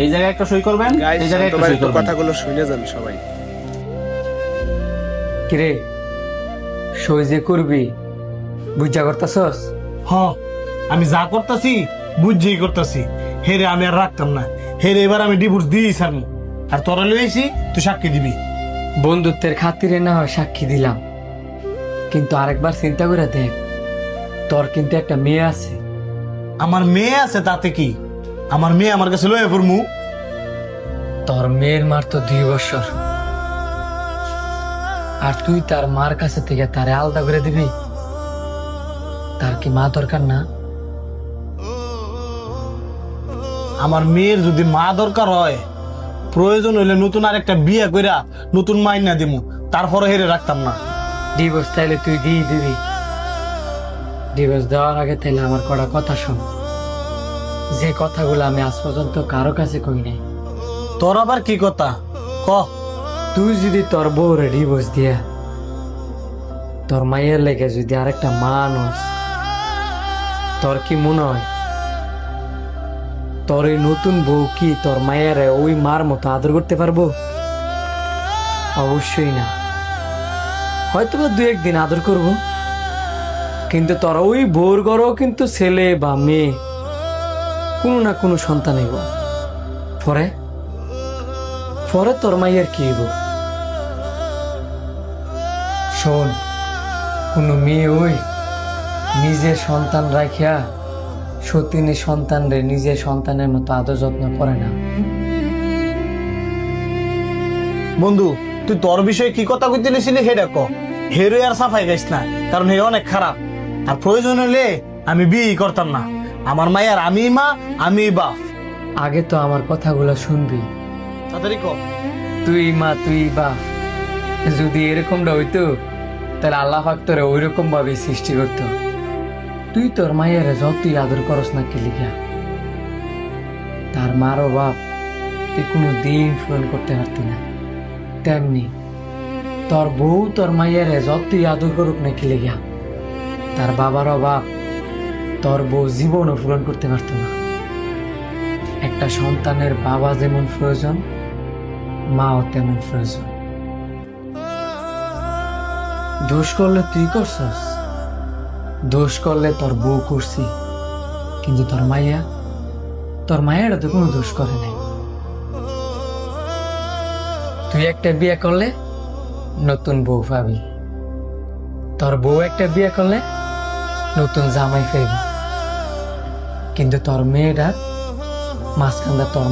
এই জায়গায় একটা সই করবেন, এই জায়গায় একটা সই করবেন। কথাগুলো শুনে যান সবাই। কিরে সই যে করবি বুঝা করতেছস? হ, আমি যা করতেছি বুঝেই করতেছি। হেরে আমি আর রাখতাম না, হেরে এবার আমি ডিভোর্স দিয়েই ছাড়বো। আর তোরা লইছি তুই সাক্ষী দিবি। বন্ধুত্বের খাতিরে না হয় সাক্ষী দিলাম, কিন্তু আরেকবার চিন্তা করে দেখ, তোর কিন্তু একটা মেয়ে আছে। আমার মেয়ে আছে তাতে কি? আমার মেয়ে আমার কাছে লয়ে পড়মু। তোর মেয়ের মার তো 2 বছর, আর তুই তার মার কাছে থেকে তারে আলাদা করে দিবি? তার কি মা দরকার না? আমার মেয়ের যদি মা দরকার হয়, প্রয়োজন হইলে নতুন আরেকটা বিয়ে কইরা নতুন মাইনা দিমু, তারপরে হেরে রাখতাম না। ডিভোর্স তাইলে তুই দিয়ে দিবি? ডিভোর্স দেওয়ার আগে তাইলে আমার কটা কথা শোন, যে কথাগুলো আমি আজ পর্যন্ত কারো কাছে কই নাই। তোর আবার কি কথা ক? তুই যদি তোর বউরে ডিভোর্স দিয়া তোর মায়ের লেগে যদি আরেকটা মানুষ, তোর কি মনে হয় তোর এই নতুন বউ কি তোর মায়ের ওই মার মতো আদর করতে পারবো? অবশ্যই না। হয়তো বা 2-1 দিন আদর করব, কিন্তু তোর ওই বউর ঘরেও কিন্তু ছেলে বা মেয়ে কোনো না কোনো সন্তান হইব। পরে পরে তোর মাইয়ের কি হইব? শোন, কোনো মেয়ে ওই নিজের সন্তান রাখিয়া সতীনী সন্তানরে নিজের সন্তানের মতো আদর যত্ন করে না। বন্ধু, তুই তোর বিষয়ে কি কথা কইতে নিছিলি হেডা ক। হেরে আর সাফাই গাইস না, কারণ হে অনেক খারাপ। আর প্রয়োজন হলে আমি বিয়ে করতাম না। আমার মায়ের আমি মা, আমি বাপ। আগে তো আমার কথাগুলো শুনবি। তাড়াতাড়ি ক। তুই মা তুই বাপ, যদি এরকমটা হইতো তাহলে আল্লাহ পাক তোরে ওই রকম ভাবে সৃষ্টি করতো। তুই তোর মায়ের যতই আদর করস না কি লিখা, তার মারও বাপ তুই কোনো দিন পূরণ করতে পারতি না। তেমনি তোর বউ তোর মায়ের যতই আদর করুক না কি লিখা, তার বাবারও বাপ তোর বউ জীবনও পূরণ করতে পারত না। একটা সন্তানের বাবা যেমন প্রয়োজন, মাও তেমন প্রয়োজন। দোষ করলে তুই করছস, দোষ করলে তোর বউ করছি, কিন্তু তোর মায়েরা তো কোনো দোষ করে নাই। তুই একটা বিয়ে করলে নতুন বউ পাবি, তোর বউ একটা বিয়ে করলে নতুন জামাই পাইবি, কিন্তু তোর মেয়েটা মাঝখানটা তোর